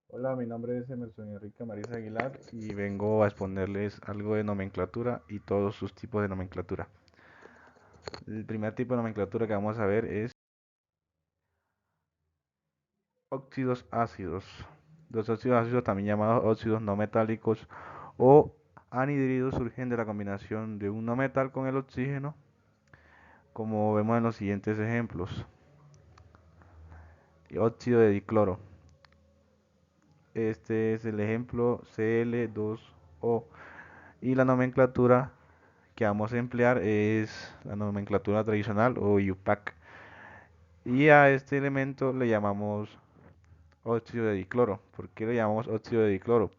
Hola, mi nombre es Emerson Enrique Marisa Aguilar y vengo a exponerles algo de nomenclatura y todos sus tipos de nomenclatura. El primer tipo de nomenclatura que vamos a ver es óxidos ácidos. Los óxidos ácidos, también llamados óxidos no metálicos o anhidridos, surgen de la combinación de un no metal con el oxígeno, como vemos en los siguientes ejemplos. Óxido de dicloro. Este es el ejemplo Cl2O. Y la nomenclatura que vamos a emplear es la nomenclatura tradicional o UPAC. Y a este elemento le llamamos óxido de dicloro. ¿Por qué le llamamos óxido de dicloro?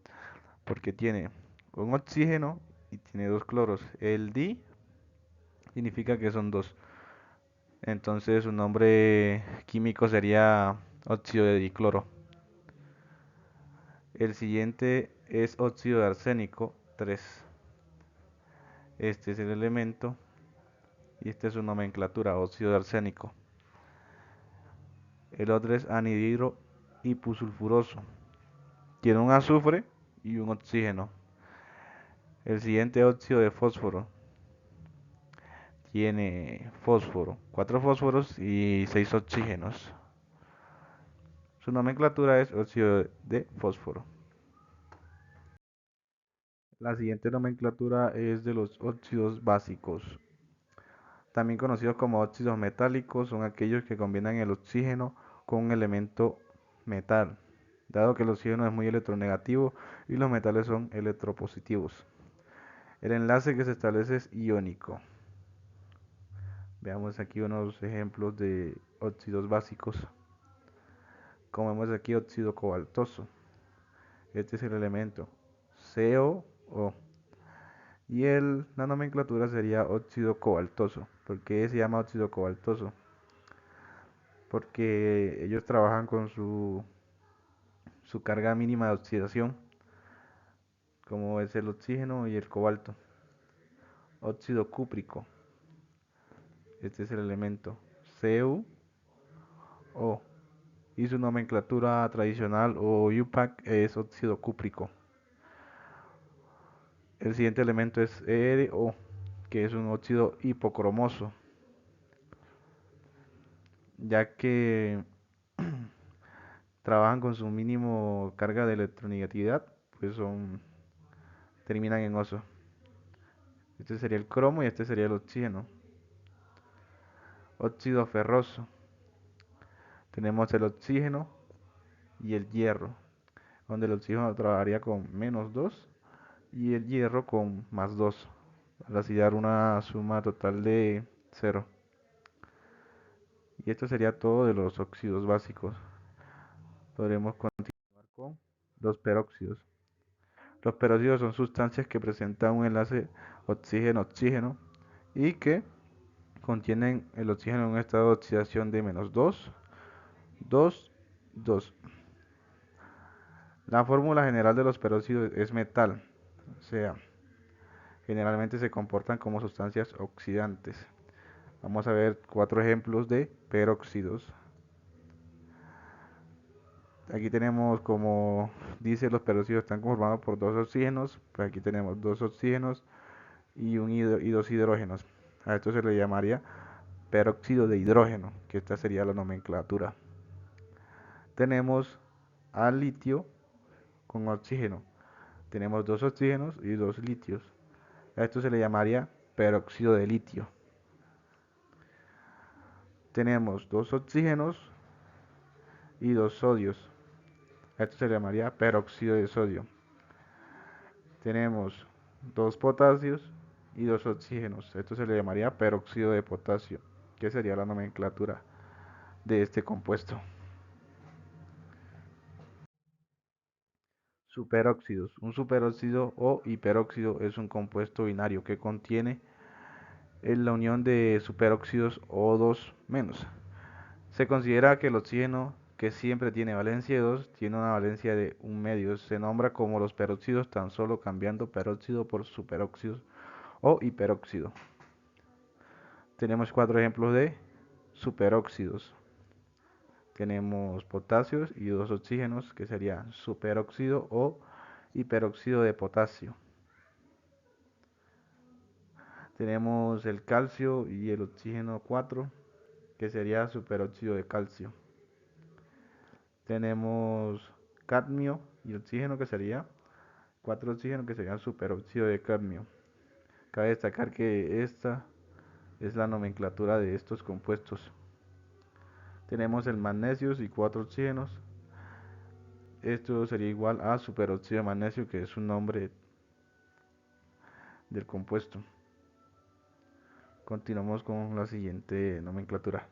Porque tiene un oxígeno y tiene dos cloros. El di significa que son dos. Entonces su nombre químico sería óxido de dicloro. El siguiente es óxido de arsénico 3. Este es el elemento y esta es su nomenclatura, óxido de arsénico. El otro es anhidro hiposulfuroso. Tiene un azufre y un oxígeno. El siguiente óxido de fósforo. Tiene fósforo, 4 fósforos y 6 oxígenos. Su nomenclatura es óxido de fósforo. La siguiente nomenclatura es de los óxidos básicos. También conocidos como óxidos metálicos, son aquellos que combinan el oxígeno con un elemento metal, dado que el oxígeno es muy electronegativo y los metales son electropositivos. El enlace que se establece es iónico. Veamos aquí unos ejemplos de óxidos básicos. Como vemos aquí, óxido cobaltoso. Este es el elemento COO. Y la nomenclatura sería óxido cobaltoso. ¿Por qué se llama óxido cobaltoso? Porque ellos trabajan con su carga mínima de oxidación, como es el oxígeno y el cobalto. Óxido cúprico. Este es el elemento CuO. Y su nomenclatura tradicional o UPAC es óxido cúprico. El siguiente elemento es ErO, que es un óxido hipocromoso, ya que trabajan con su mínimo carga de electronegatividad, pues terminan en oso. Este sería el cromo y este sería el oxígeno. Óxido ferroso. Tenemos el oxígeno y el hierro, donde el oxígeno trabajaría con -2 y el hierro con +2, para así dar una suma total de 0. Y esto sería todo de los óxidos básicos. Podremos continuar con los peróxidos. Los peróxidos son sustancias que presentan un enlace oxígeno-oxígeno y que contienen el oxígeno en un estado de oxidación de -2, 2, 2. La fórmula general de los peróxidos es metal, o sea, generalmente se comportan como sustancias oxidantes. Vamos a ver 4 ejemplos de peróxidos. Aquí tenemos, como dice, los peróxidos están conformados por dos oxígenos. Pues aquí tenemos dos oxígenos y dos hidrógenos. A esto se le llamaría peróxido de hidrógeno, que esta sería la nomenclatura. Tenemos al litio con oxígeno. Tenemos dos oxígenos y dos litios. A esto se le llamaría peróxido de litio. Tenemos dos oxígenos y dos sodios. A esto se le llamaría peróxido de sodio. Tenemos dos potasios y dos oxígenos. Esto se le llamaría peróxido de potasio, que sería la nomenclatura de este compuesto. Superóxidos. Un superóxido o hiperóxido es un compuesto binario que contiene la unión de superóxidos O2-. Se considera que el oxígeno, que siempre tiene valencia de 2, tiene una valencia de 1 medio. Se nombra como los peróxidos tan solo cambiando peróxido por superóxido o hiperóxido. Tenemos 4 ejemplos de superóxidos. Tenemos potasios y dos oxígenos, que sería superóxido o hiperóxido de potasio. Tenemos el calcio y el oxígeno 4, que sería superóxido de calcio. Tenemos cadmio y oxígeno, que sería 4 oxígeno, que sería superóxido de cadmio. Cabe destacar que esta es la nomenclatura de estos compuestos. Tenemos el magnesio y 4 oxígenos. Esto sería igual a superóxido de magnesio, que es un nombre del compuesto. Continuamos con la siguiente nomenclatura.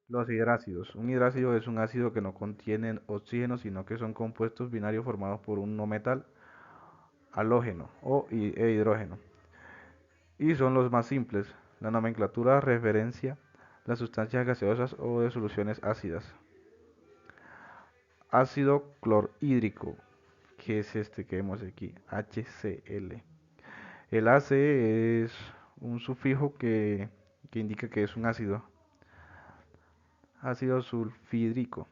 Los hidrácidos. Un hidrácido es un ácido que no contiene oxígeno, sino que son compuestos binarios formados por un no metal, halógeno e hidrógeno. Y son los más simples. La nomenclatura referencia las sustancias gaseosas o de soluciones ácidas. Ácido clorhídrico, que es este que vemos aquí, HCl. El AC es un sufijo que indica que es un ácido. Ácido sulfídrico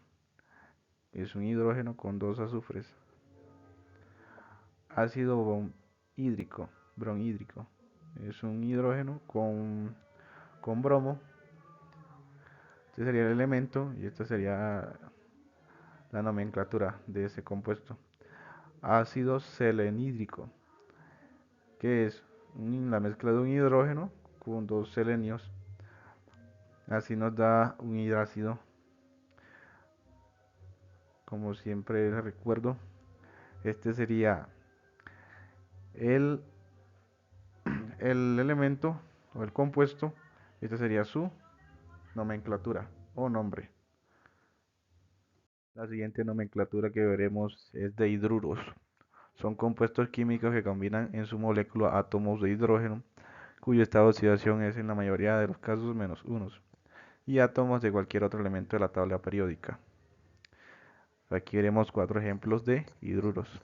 es un hidrógeno con dos azufres. Ácido bronhídrico es un hidrógeno con bromo. Este sería el elemento y esta sería la nomenclatura de ese compuesto. Ácido selenídrico, que es la mezcla de un hidrógeno con dos selenios. Así nos da un hidrácido. Como siempre les recuerdo, este sería el, el elemento o el compuesto. Esta sería su nomenclatura o nombre. La siguiente nomenclatura que veremos es de hidruros. Son compuestos químicos que combinan en su molécula átomos de hidrógeno, cuyo estado de oxidación es en la mayoría de los casos -1, y átomos de cualquier otro elemento de la tabla periódica. Aquí veremos 4 ejemplos de hidruros,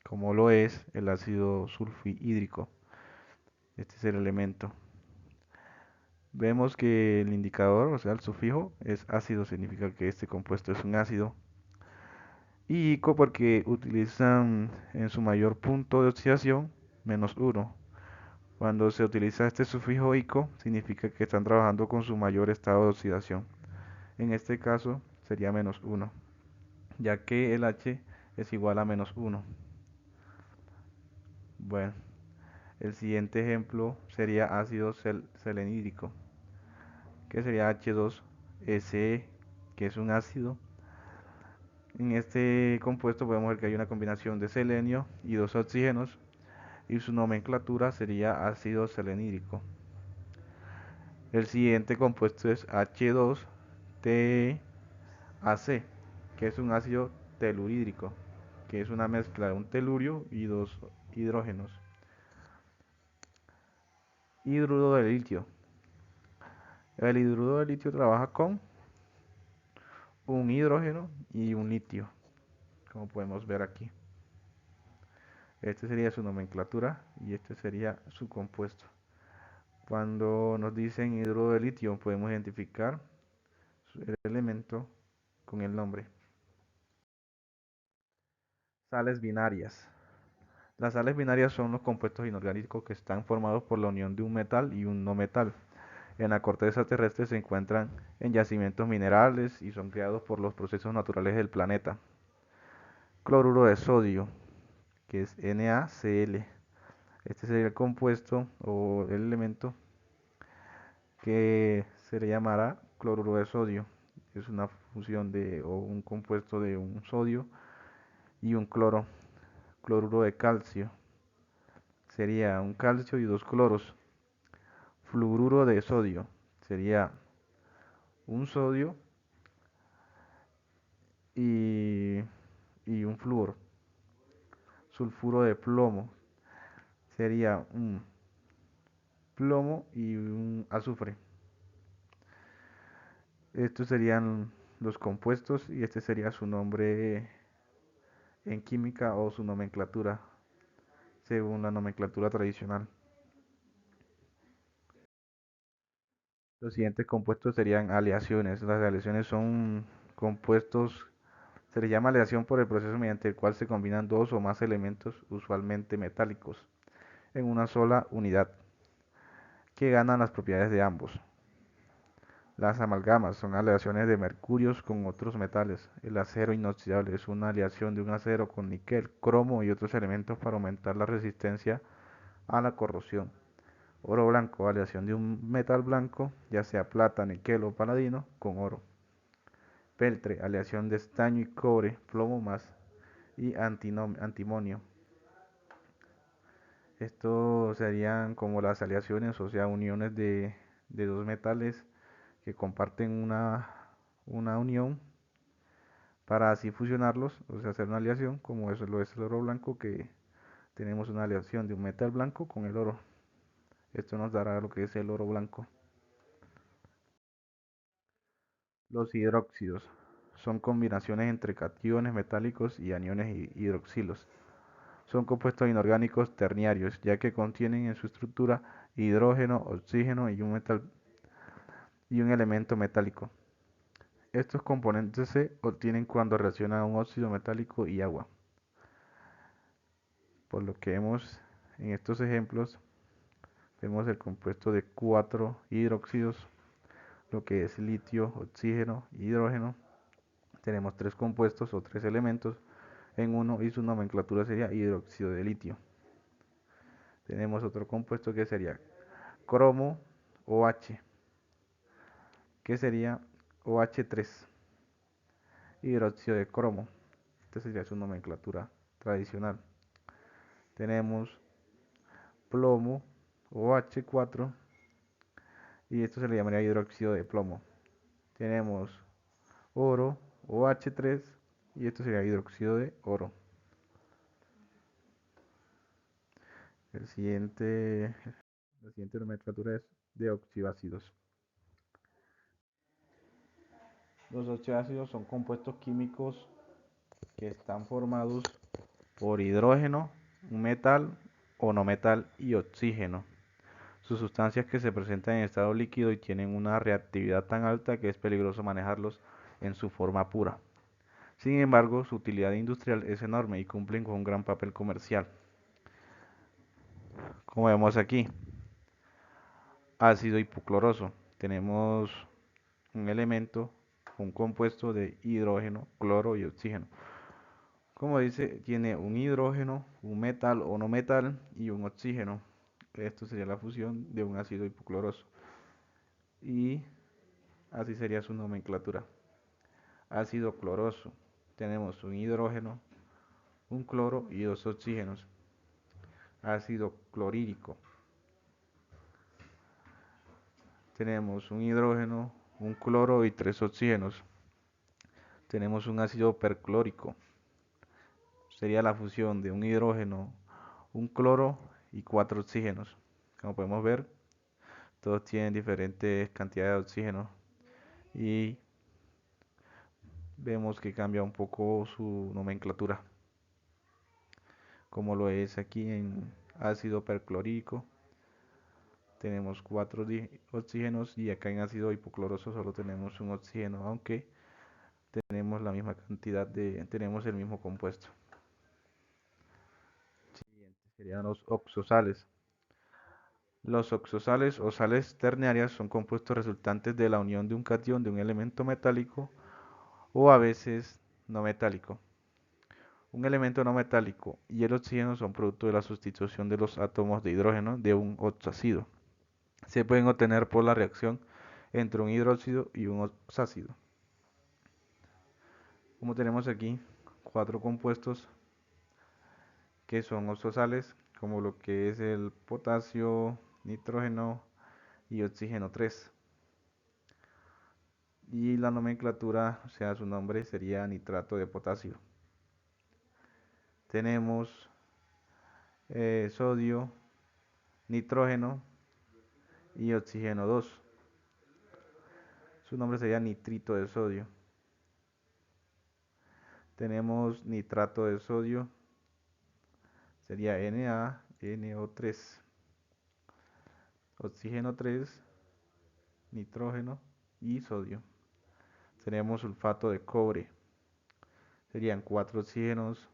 como lo es el ácido sulfhídrico. Este es el elemento. Vemos que el indicador, o sea, el sufijo, es ácido, significa que este compuesto es un ácido. Y ico porque utilizan en su mayor punto de oxidación -1. Cuando se utiliza este sufijo ico, significa que están trabajando con su mayor estado de oxidación. En este caso sería -1, ya que el H es igual a -1. Bueno, el siguiente ejemplo sería ácido selenídrico, que sería H2SE, que es un ácido. En este compuesto podemos ver que hay una combinación de selenio y dos oxígenos, y su nomenclatura sería ácido selenídrico. El siguiente compuesto es H2TeAC, que es un ácido telurídrico, que es una mezcla de un telurio y dos hidrógenos. Hidruro de litio. El hidruro de litio trabaja con un hidrógeno y un litio, como podemos ver aquí. Este sería su nomenclatura y este sería su compuesto. Cuando nos dicen hidruro de litio, podemos identificar el elemento con el nombre. Sales binarias. Las sales binarias son los compuestos inorgánicos que están formados por la unión de un metal y un no metal. En la corteza terrestre se encuentran en yacimientos minerales y son creados por los procesos naturales del planeta. Cloruro de sodio, que es NaCl. Este sería el compuesto o el elemento que se le llamará cloruro de sodio. Es una fusión o un compuesto de un sodio y un cloro. Cloruro de calcio. Sería un calcio y dos cloros. Fluoruro de sodio. Sería un sodio y, y un flúor. Sulfuro de plomo. Sería un plomo y un azufre. Estos serían los compuestos y este sería su nombre en química o su nomenclatura según la nomenclatura tradicional. Los siguientes compuestos serían aleaciones. Las aleaciones son compuestos, se les llama aleación por el proceso mediante el cual se combinan dos o más elementos, usualmente metálicos, en una sola unidad, que ganan las propiedades de ambos. Las amalgamas son aleaciones de mercurios con otros metales. El acero inoxidable es una aleación de un acero con níquel, cromo y otros elementos para aumentar la resistencia a la corrosión. Oro blanco, aleación de un metal blanco, ya sea plata, níquel o paladino, con oro. Peltre, aleación de estaño y cobre, plomo más y antimonio. Estos serían como las aleaciones, o sea, uniones de dos metales que comparten una unión para así fusionarlos, o sea, hacer una aleación, como eso lo es el oro blanco, que tenemos una aleación de un metal blanco con el oro. Esto nos dará lo que es el oro blanco. Los hidróxidos son combinaciones entre cationes metálicos y aniones hidroxilos. Son compuestos inorgánicos terciarios, ya que contienen en su estructura hidrógeno, oxígeno y un elemento metálico. Estos componentes se obtienen cuando reaccionan un óxido metálico y agua. Por lo que vemos en estos ejemplos, vemos el compuesto de cuatro hidróxidos, lo que es litio, oxígeno, hidrógeno. Tenemos tres compuestos o tres elementos en uno y su nomenclatura sería hidróxido de litio. Tenemos otro compuesto que sería cromo OH, que sería OH3, hidróxido de cromo. Esta sería su nomenclatura tradicional. Tenemos plomo OH4 y esto se le llamaría hidróxido de plomo. Tenemos oro OH3 y esto sería hidróxido de oro. El siguiente, la siguiente nomenclatura es de oxoácidos. Los oxoácidos son compuestos químicos que están formados por hidrógeno, un metal o no metal y oxígeno. Sus sustancias que se presentan en estado líquido y tienen una reactividad tan alta que es peligroso manejarlos en su forma pura. Sin embargo, su utilidad industrial es enorme y cumplen con un gran papel comercial. Como vemos aquí, ácido hipocloroso. Tenemos un elemento, un compuesto de hidrógeno, cloro y oxígeno. Como dice, tiene un hidrógeno, un metal o no metal y un oxígeno. Esto sería la fusión de un ácido hipocloroso. Y así sería su nomenclatura. Ácido cloroso. Tenemos un hidrógeno, un cloro y dos oxígenos. Ácido clorhídrico. Tenemos un hidrógeno, un cloro y tres oxígenos. Tenemos un ácido perclórico. Sería la fusión de un hidrógeno, un cloro y cuatro oxígenos. Como podemos ver, todos tienen diferentes cantidades de oxígeno y vemos que cambia un poco su nomenclatura, como lo es aquí en ácido perclorhídrico. Tenemos cuatro oxígenos y acá en ácido hipocloroso solo tenemos un oxígeno, aunque tenemos la misma cantidad tenemos el mismo compuesto. Siguiente serían los oxosales. Los oxosales o sales ternarias son compuestos resultantes de la unión de un catión de un elemento metálico o a veces no metálico. Un elemento no metálico y el oxígeno son producto de la sustitución de los átomos de hidrógeno de un oxácido. Se pueden obtener por la reacción entre un hidróxido y un oxácido. Como tenemos aquí cuatro compuestos que son oxosales, como lo que es el potasio, nitrógeno y oxígeno 3. Y la nomenclatura, o sea, su nombre sería nitrato de potasio. Tenemos sodio, nitrógeno y oxígeno 2. Su nombre sería nitrito de sodio. Tenemos nitrato de sodio, sería NaNO3. Oxígeno 3, nitrógeno y sodio. Tenemos sulfato de cobre, serían 4 oxígenos,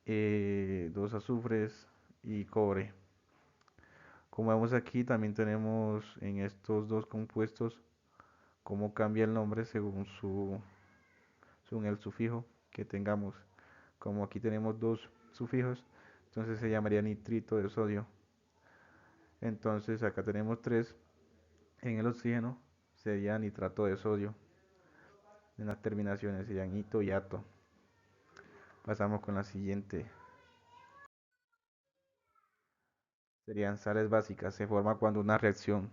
2 azufres y cobre. Como vemos aquí, también tenemos en estos dos compuestos cómo cambia el nombre según el sufijo que tengamos. Como aquí tenemos dos sufijos, entonces se llamaría nitrito de sodio. Entonces acá tenemos 3 en el oxígeno, sería nitrato de sodio. En las terminaciones serían ito y ato. Pasamos con la siguiente. Serían sales básicas. Se forma cuando una reacción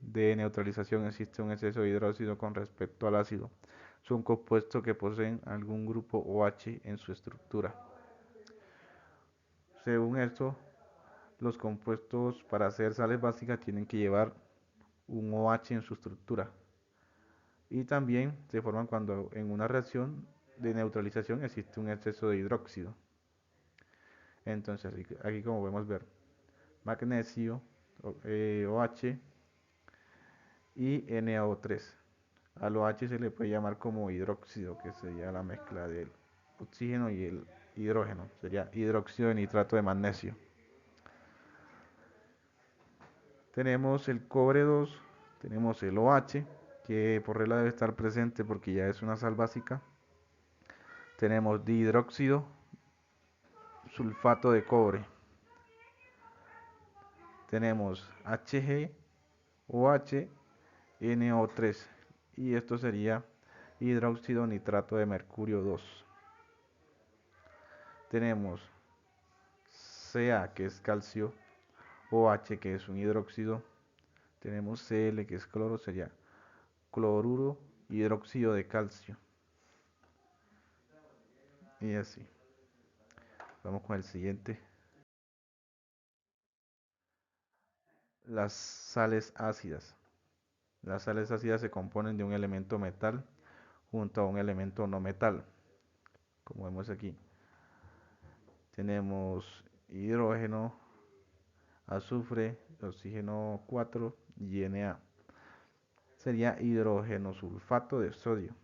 de neutralización existe un exceso de hidróxido con respecto al ácido. Son compuestos que poseen algún grupo OH en su estructura. Según esto, los compuestos para hacer sales básicas tienen que llevar un OH en su estructura. Y también se forman cuando en una reacción de neutralización existe un exceso de hidróxido. Entonces, aquí como podemos ver, magnesio, OH y NaO3. Al OH se le puede llamar como hidróxido, que sería la mezcla del oxígeno y el hidrógeno. Sería hidróxido de nitrato de magnesio. Tenemos el cobre 2, tenemos el OH, que por regla debe estar presente porque ya es una sal básica. Tenemos dihidróxido, sulfato de cobre. Tenemos Hg, OH, NO3 y esto sería hidróxido nitrato de mercurio 2. Tenemos Ca, que es calcio, OH, que es un hidróxido. Tenemos Cl, que es cloro, sería cloruro hidróxido de calcio. Y así. Vamos con el siguiente. Las sales ácidas. Las sales ácidas se componen de un elemento metal junto a un elemento no metal. Como vemos aquí. Tenemos hidrógeno, azufre, oxígeno 4 y Na. Sería hidrógeno sulfato de sodio.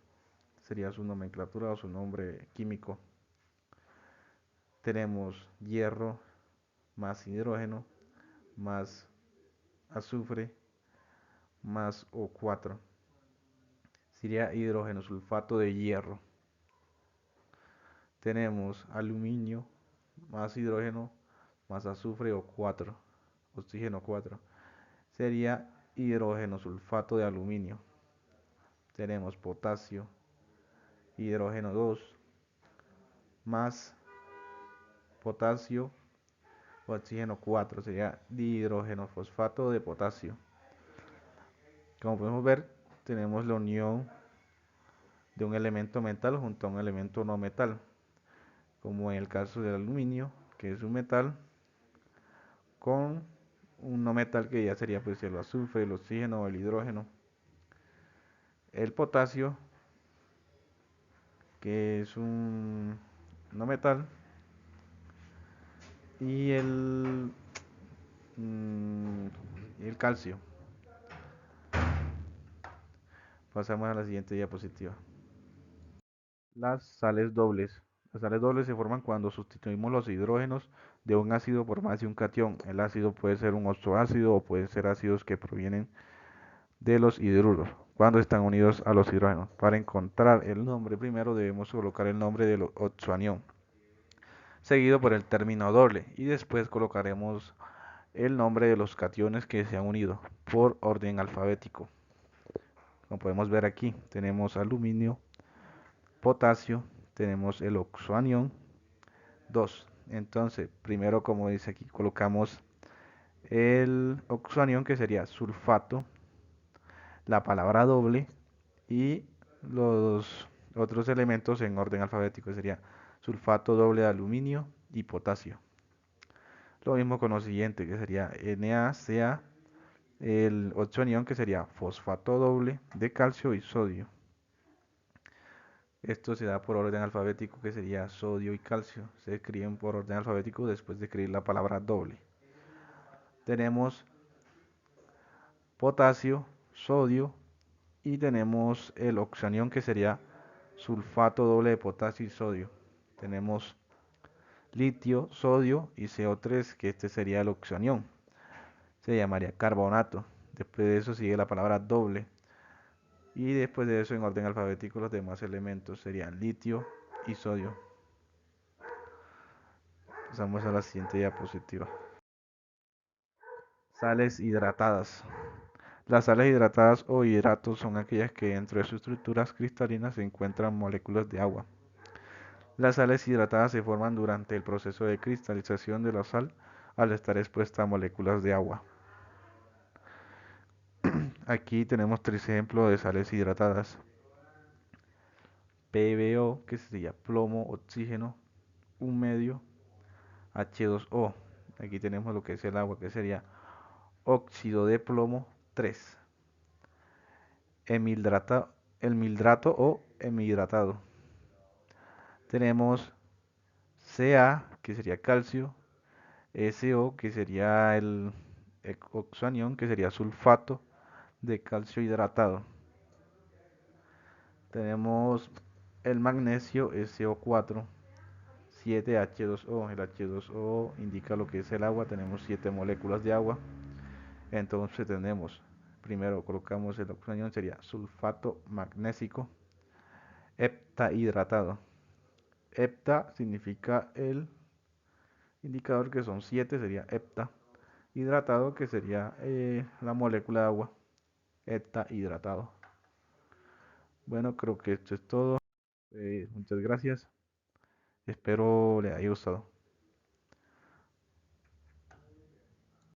Sería su nomenclatura o su nombre químico. Tenemos hierro más hidrógeno más azufre más O4. Sería hidrógeno sulfato de hierro. Tenemos aluminio más hidrógeno más azufre O4, oxígeno 4. Sería hidrógeno sulfato de aluminio. Tenemos potasio, hidrógeno 2 más potasio, oxígeno 4, sería dihidrógeno fosfato de potasio. Como podemos ver, tenemos la unión de un elemento metal junto a un elemento no metal, como en el caso del aluminio, que es un metal, con un no metal que ya sería pues el azufre, el oxígeno o el hidrógeno. El potasio, que es un no metal, y el calcio. Pasamos a la siguiente diapositiva. Las sales dobles. Las sales dobles se forman cuando sustituimos los hidrógenos de un ácido por más de un catión. El ácido puede ser un oxoácido o pueden ser ácidos que provienen de los hidruros cuando están unidos a los hidrógenos. Para encontrar el nombre primero debemos colocar el nombre del oxoanión, seguido por el término doble, y después colocaremos el nombre de los cationes que se han unido por orden alfabético. Como podemos ver aquí, tenemos aluminio, potasio, tenemos el oxoanión 2. Entonces, primero, como dice aquí, colocamos el oxoanión, que sería sulfato, la palabra doble y los otros elementos en orden alfabético, sería sulfato doble de aluminio y potasio. Lo mismo con lo siguiente, que sería NaCa, el oxoanión, que sería fosfato doble de calcio y sodio. Esto se da por orden alfabético, que sería sodio y calcio. Se escriben por orden alfabético después de escribir la palabra doble. Tenemos potasio, sodio y tenemos el oxanión que sería sulfato doble de potasio y sodio. Tenemos litio, sodio y CO3, que este sería el oxanión. Se llamaría carbonato. Después de eso sigue la palabra doble. Y después de eso, en orden alfabético, los demás elementos serían litio y sodio. Pasamos a la siguiente diapositiva. Sales hidratadas. Las sales hidratadas o hidratos son aquellas que dentro de sus estructuras cristalinas se encuentran moléculas de agua. Las sales hidratadas se forman durante el proceso de cristalización de la sal al estar expuesta a moléculas de agua. Aquí tenemos tres ejemplos de sales hidratadas. PbO, que sería plomo, oxígeno, un medio, H2O. Aquí tenemos lo que es el agua, que sería óxido de plomo 3. El mildrato o hemihidratado. Tenemos Ca, que sería calcio, SO, que sería el oxanión, que sería sulfato de calcio hidratado. Tenemos el magnesio SO4, 7H2O. El H2O indica lo que es el agua. Tenemos 7 moléculas de agua. Entonces tenemos, primero colocamos el oxanión, sería sulfato magnésico heptahidratado. Hepta significa el indicador que son 7, sería hepta. Hidratado, que sería la molécula de agua, heptahidratado. Bueno, creo que esto es todo. Muchas gracias. Espero le haya gustado.